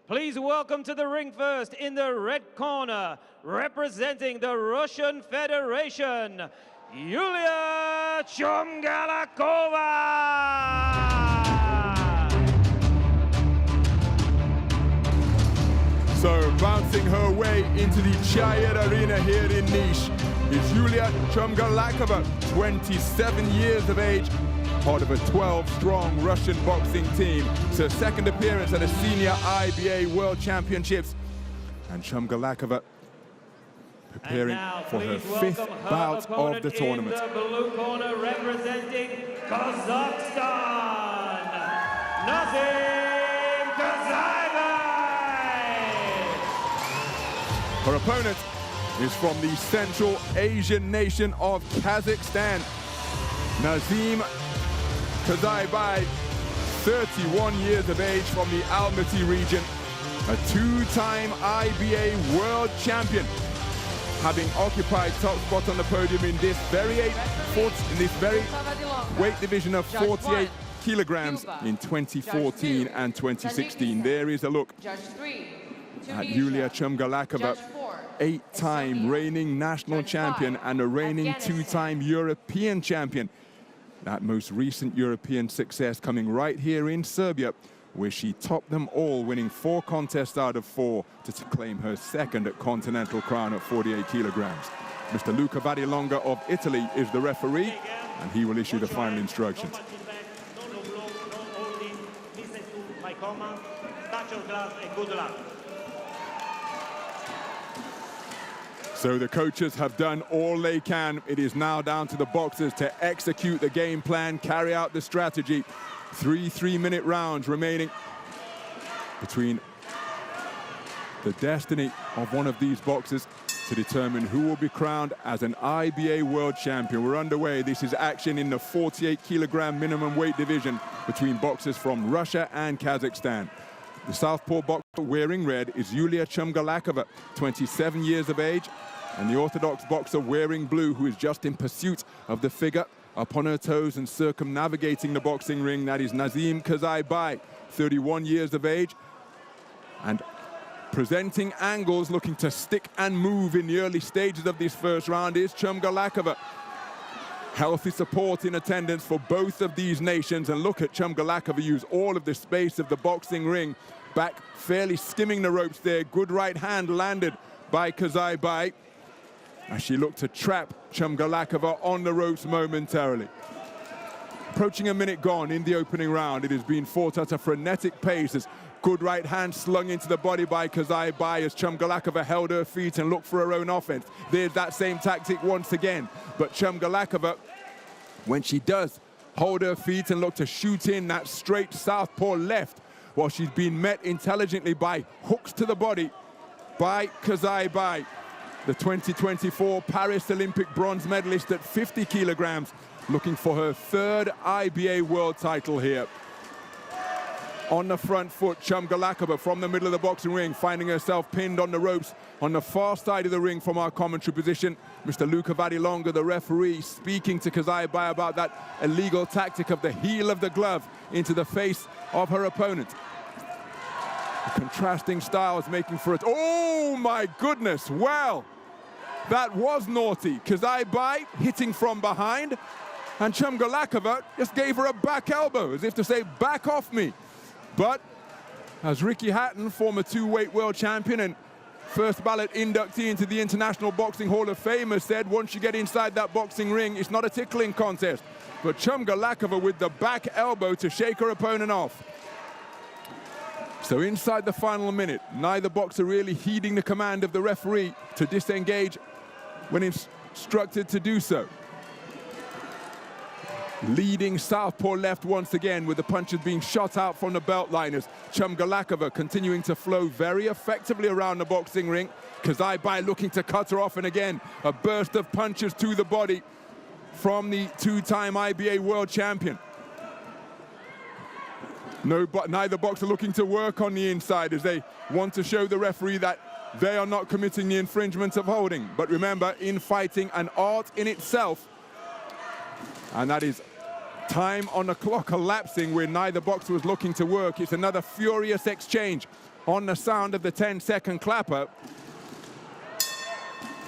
Please welcome to the ring first in the red corner, representing the Russian Federation, Yulia CHUMGALAKOVA! So bouncing her way into the Chayed Arena here in Niš is Yulia CHUMGALAKOVA, 27 years of age, part of a 12-strong Russian boxing team. It's her second appearance at the Senior IBA World Championships. And CHUMGALAKOVA preparing for her fifth bout of the tournament. In the blue corner representing Kazakhstan, Nazym KYZAIBAY! Her opponent is from the Central Asian nation of Kazakhstan. Nazym KYZAIBAY, 31 years of age, from the Almaty region, a two-time IBA world champion, having occupied top spot on the podium in this very weight division of 48 kilograms in 2014 and 2016. There is a look at Yulia CHUMGALAKOVA, 8-time reigning national champion and a reigning 2-time European champion. That most recent European success coming right here in Serbia, where she topped them all, winning 4 contests out of 4 to claim her second continental crown at 48 kilograms. Mr. Luca Vadilonga of Italy is the referee, and he will issue the final instructions. So the coaches have done all they can. It is now down to the boxers to execute the game plan, carry out the strategy. 3 3-minute rounds remaining between the destiny of one of these boxers to determine who will be crowned as an IBA world champion. We're underway. This is action in the 48 kilogram minimum weight division between boxers from Russia and Kazakhstan. The southpaw boxer wearing red is Yulia CHUMGALAKOVA, 27 years of age, and the orthodox boxer wearing blue, who is just in pursuit of the figure, up on her toes and circumnavigating the boxing ring, that is Nazym KYZAIBAY, 31 years of age, and presenting angles, looking to stick and move in the early stages of this first round is CHUMGALAKOVA. Healthy support in attendance for both of these nations, and look at CHUMGALAKOVA use all of the space of the boxing ring. Back, fairly skimming the ropes there. Good right hand landed by KYZAIBAY as she looked to trap CHUMGALAKOVA on the ropes momentarily. Approaching a minute gone in the opening round. It has been fought at a frenetic pace as good right hand slung into the body by KYZAIBAY as CHUMGALAKOVA held her feet and looked for her own offense. There's that same tactic once again. But CHUMGALAKOVA, when she does hold her feet and look to shoot in that straight southpaw left, while she's been met intelligently by hooks to the body by KYZAIBAY, the 2024 Paris Olympic bronze medalist at 50 kilograms, looking for her 3rd IBA world title here. On the front foot, CHUMGALAKOVA from the middle of the boxing ring, finding herself pinned on the ropes on the far side of the ring from our commentary position. Mr. Luca Vadilonga, the referee, speaking to KYZAIBAY about that illegal tactic of the heel of the glove into the face of her opponent. The contrasting styles making for it. Oh my goodness, well, that was naughty. KYZAIBAY hitting from behind, and CHUMGALAKOVA just gave her a back elbow, as if to say, back off me. But as Ricky Hatton, former 2-weight world champion and first ballot inductee into the International Boxing Hall of Fame, has said, once you get inside that boxing ring, it's not a tickling contest. But CHUMGALAKOVA with the back elbow to shake her opponent off. So inside the final minute, neither boxer really heeding the command of the referee to disengage when instructed to do so. Leading southpaw left once again, with the punches being shot out from the belt liners. CHUMGALAKOVA continuing to flow very effectively around the boxing ring. KYZAIBAY looking to cut her off, and again, a burst of punches to the body from the 2-time IBA world champion. Neither boxer looking to work on the inside, as they want to show the referee that they are not committing the infringement of holding. But remember, in fighting, an art in itself, and that is time on the clock elapsing where neither boxer was looking to work. It's another furious exchange on the sound of the 10-second clapper.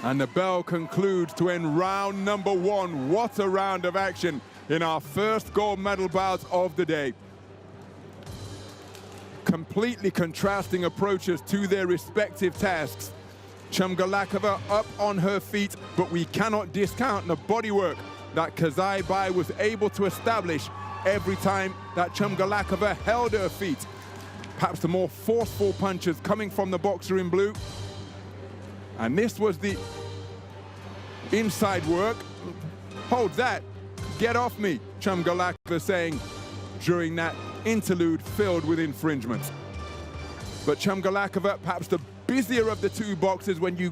And the bell concludes to end round number 1. What a round of action in our first gold medal bout of the day. Completely contrasting approaches to their respective tasks. CHUMGALAKOVA up on her feet, but we cannot discount the bodywork that KYZAIBAY was able to establish every time that CHUMGALAKOVA held her feet. Perhaps the more forceful punches coming from the boxer in blue. And this was the inside work. Hold that, get off me, CHUMGALAKOVA saying during that interlude filled with infringements. But CHUMGALAKOVA, perhaps the busier of the two boxers when you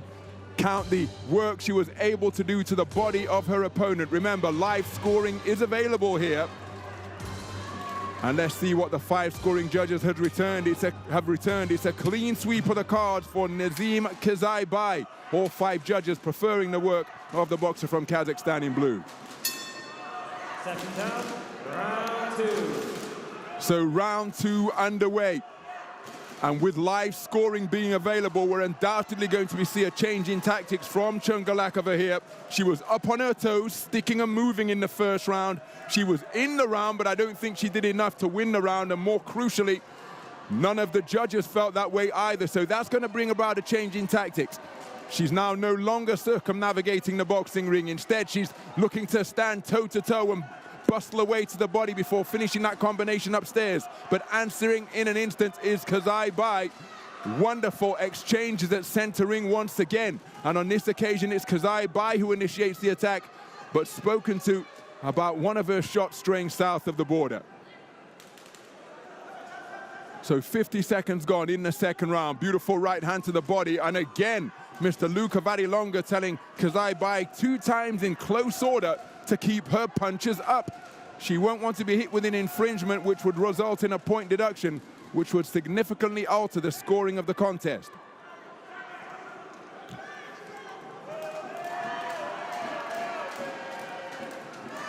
count the work she was able to do to the body of her opponent. Remember, live scoring is available here. And let's see what the 5 scoring judges have returned. It's a clean sweep of the cards for Nazym KYZAIBAY. All 5 judges preferring the work of the boxer from Kazakhstan in blue. Second down, round 2. So round 2 underway. And with live scoring being available, we're undoubtedly going to see a change in tactics from CHUMGALAKOVA here. She was up on her toes, sticking and moving in the first round. She was in the round, but I don't think she did enough to win the round. And more crucially, none of the judges felt that way either. So that's going to bring about a change in tactics. She's now no longer circumnavigating the boxing ring. Instead, she's looking to stand toe-to-toe and bustle away to the body before finishing that combination upstairs. But answering in an instant is KYZAIBAY. Wonderful exchanges at center ring once again. And on this occasion, it's KYZAIBAY who initiates the attack, but spoken to about one of her shots straying south of the border. So 50 seconds gone in the second round. Beautiful right hand to the body. And again, Mr. Luca Varilonga telling KYZAIBAY 2 times in close order to keep her punches up. She won't want to be hit with an infringement, which would result in a point deduction, which would significantly alter the scoring of the contest.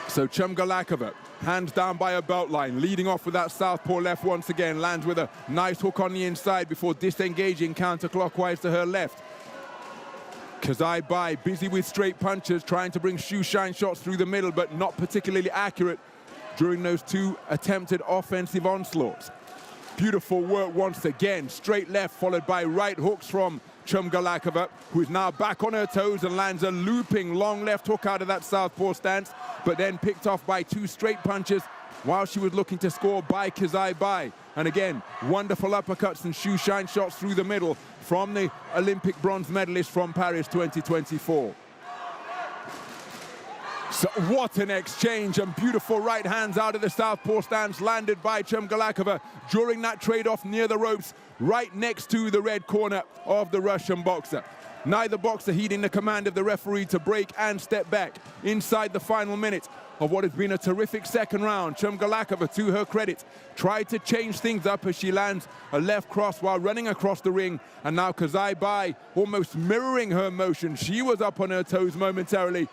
So CHUMGALAKOVA, hands down by her belt line, leading off with that southpaw left once again, lands with a nice hook on the inside before disengaging counterclockwise to her left. KYZAIBAY busy with straight punches, trying to bring shoe shine shots through the middle, but not particularly accurate during those 2 attempted offensive onslaughts. Beautiful work once again, straight left followed by right hooks from CHUMGALAKOVA, who is now back on her toes and lands a looping long left hook out of that southpaw stance, but then picked off by 2 straight punches while she was looking to score by KYZAIBAY. And again, wonderful uppercuts and shoe shine shots through the middle from the Olympic bronze medalist from Paris 2024. So what an exchange, and beautiful right hands out of the southpaw stance landed by CHUMGALAKOVA during that trade-off near the ropes, right next to the red corner of the Russian boxer. Neither boxer heeding the command of the referee to break and step back inside the final minute of what has been a terrific second round. CHUMGALAKOVA, to her credit, tried to change things up as she lands a left cross while running across the ring. And now KYZAIBAY almost mirroring her motion. She was up on her toes momentarily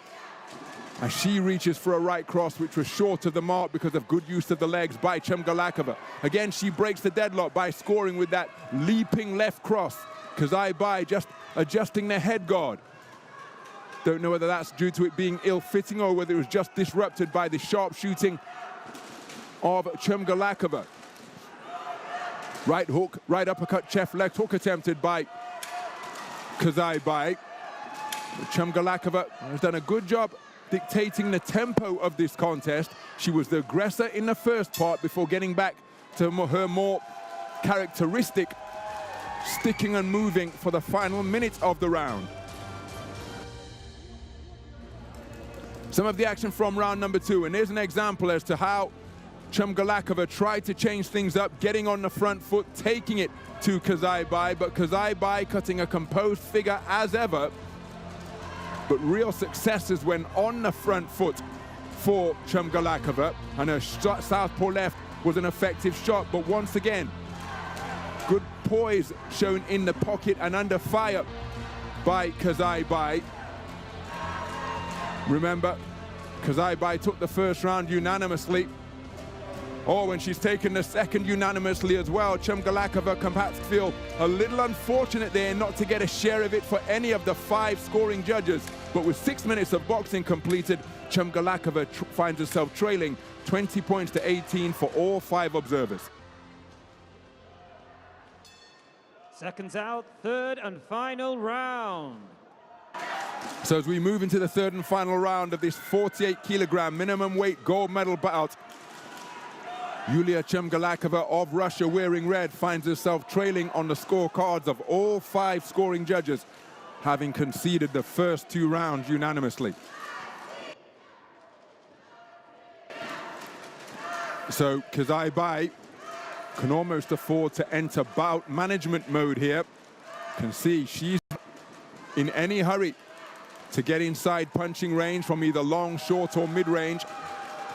as she reaches for a right cross, which was short of the mark because of good use of the legs by CHUMGALAKOVA. Again, she breaks the deadlock by scoring with that leaping left cross. KYZAIBAY just adjusting the head guard. Don't know whether that's due to it being ill-fitting or whether it was just disrupted by the sharp shooting of CHUMGALAKOVA. Right hook, right uppercut, chest left hook attempted by KYZAIBAY. CHUMGALAKOVA has done a good job dictating the tempo of this contest. She was the aggressor in the first part before getting back to her more characteristic sticking and moving for the final minute of the round. Some of the action from round number 2, and here's an example as to how CHUMGALAKOVA tried to change things up, getting on the front foot, taking it to KYZAIBAY, but KYZAIBAY cutting a composed figure as ever. But real successes when on the front foot for CHUMGALAKOVA, and her southpaw left was an effective shot, but once again, good poise shown in the pocket and under fire by KYZAIBAY. Remember, KYZAIBAY took the first round unanimously. Oh, and she's taken the second unanimously as well. CHUMGALAKOVA perhaps feel a little unfortunate there not to get a share of it for any of the 5 scoring judges. But with 6 minutes of boxing completed, CHUMGALAKOVA finds herself trailing 20 points to 18 for all 5 observers. Seconds out, third and final round. So as we move into the third and final round of this 48kg minimum weight gold medal bout, Yulia CHUMGALAKOVA of Russia, wearing red, finds herself trailing on the scorecards of all 5 scoring judges, having conceded the first 2 rounds unanimously. So KYZAIBAY can almost afford to enter bout management mode here. Can see she's in any hurry to get inside punching range from either long, short or mid-range.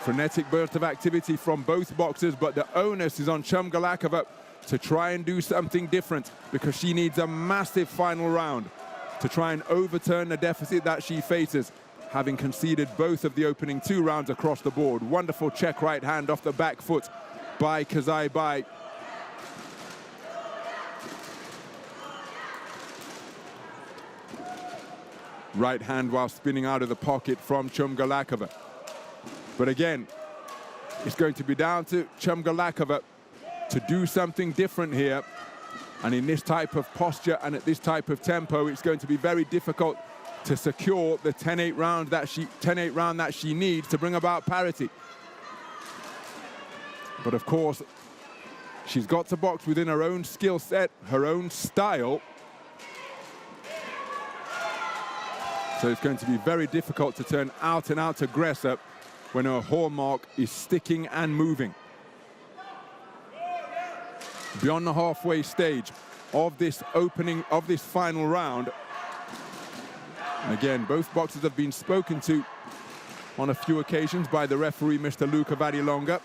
Frenetic burst of activity from both boxers, but the onus is on CHUMGALAKOVA to try and do something different, because she needs a massive final round to try and overturn the deficit that she faces, having conceded both of the opening 2 rounds across the board. Wonderful check right hand off the back foot by KYZAIBAY. Right hand while spinning out of the pocket from CHUMGALAKOVA. But again, it's going to be down to CHUMGALAKOVA to do something different here. And in this type of posture and at this type of tempo, it's going to be very difficult to secure the 10-8 round that she needs to bring about parity. But of course, she's got to box within her own skill set, her own style. So it's going to be very difficult to turn out-and-out aggressor when her hallmark is sticking and moving. Beyond the halfway stage of this final round. And again, both boxers have been spoken to on a few occasions by the referee, Mr. Luca Vadilonga.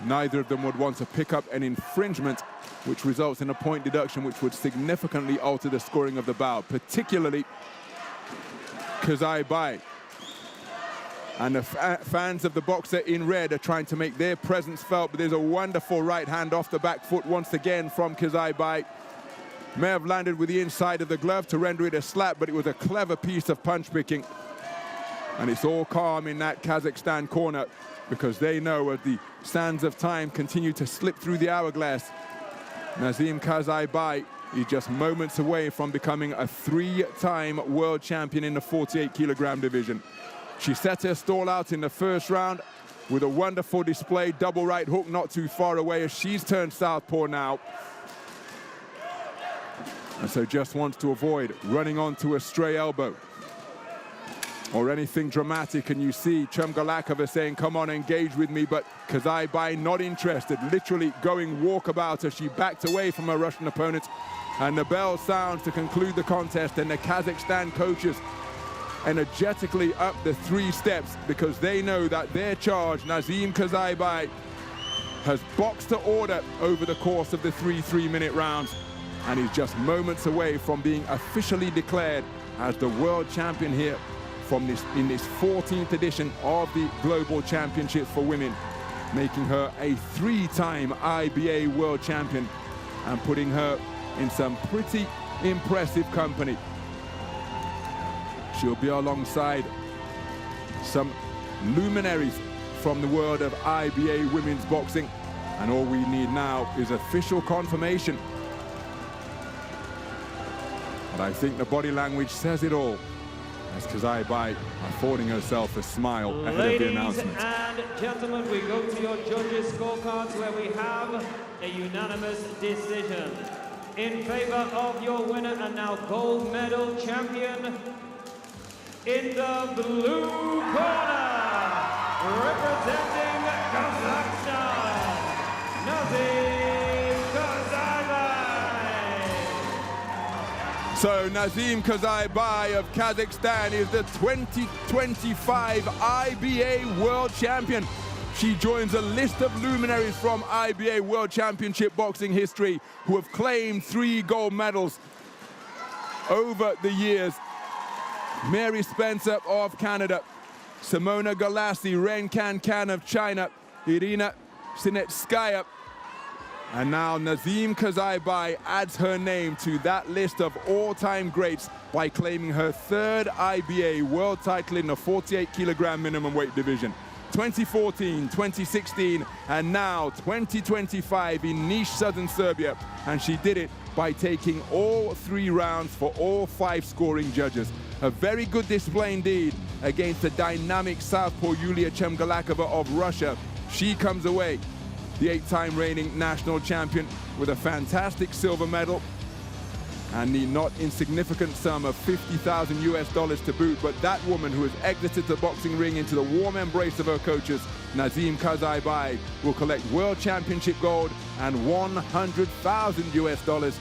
Neither of them would want to pick up an infringement, which results in a point deduction, which would significantly alter the scoring of the bout, particularly KYZAIBAY. And the fans of the boxer in red are trying to make their presence felt, but there's a wonderful right hand off the back foot once again from KYZAIBAY. May have landed with the inside of the glove to render it a slap, but it was a clever piece of punch picking. And it's all calm in that Kazakhstan corner, because they know as the sands of time continue to slip through the hourglass, Nazym KYZAIBAY is just moments away from becoming a 3-time world champion in the 48kg division. She set her stall out in the first round with a wonderful display, double right hook not too far away as she's turned southpaw now. And so just wants to avoid running onto a stray elbow or anything dramatic. And you see CHUMGALAKOVA saying, come on, engage with me, but KYZAIBAY not interested, literally going walkabout as she backed away from her Russian opponent. And the bell sounds to conclude the contest, and the Kazakhstan coaches energetically up the 3 steps, because they know that their charge, Nazym KYZAIBAY, has boxed to order over the course of the 3 3-minute rounds, and is just moments away from being officially declared as the world champion here in this 14th edition of the Global Championships for Women, making her a 3-time IBA world champion and putting her in some pretty impressive company. She'll be alongside some luminaries from the world of IBA women's boxing, and all we need now is official confirmation. But I think the body language says it all, as KYZAIBAY affording herself a smile ahead of the announcement. Ladies and gentlemen, we go to your judges' scorecards, where we have a unanimous decision in favor of your winner and now gold medal champion. In the blue corner, representing Kazakhstan, Nazym KYZAIBAY. So Nazym KYZAIBAY of Kazakhstan is the 2025 IBA World Champion. She joins a list of luminaries from IBA World Championship boxing history who have claimed 3 gold medals over the years. Mary Spencer of Canada, Simona Galassi, Ren Can of China, Irina Sinetskaya. And now Nazym KYZAIBAY adds her name to that list of all-time greats by claiming her third IBA world title in the 48kg minimum weight division. 2014, 2016, and now 2025 in Niš, southern Serbia. And she did it by taking all 3 rounds for all 5 scoring judges. A very good display indeed against the dynamic southpaw Yulia CHUMGALAKOVA of Russia. She comes away the 8-time reigning national champion with a fantastic silver medal and the not insignificant sum of $50,000 to boot. But that woman who has exited the boxing ring into the warm embrace of her coaches, Nazym KYZAIBAY, will collect world championship gold and $100,000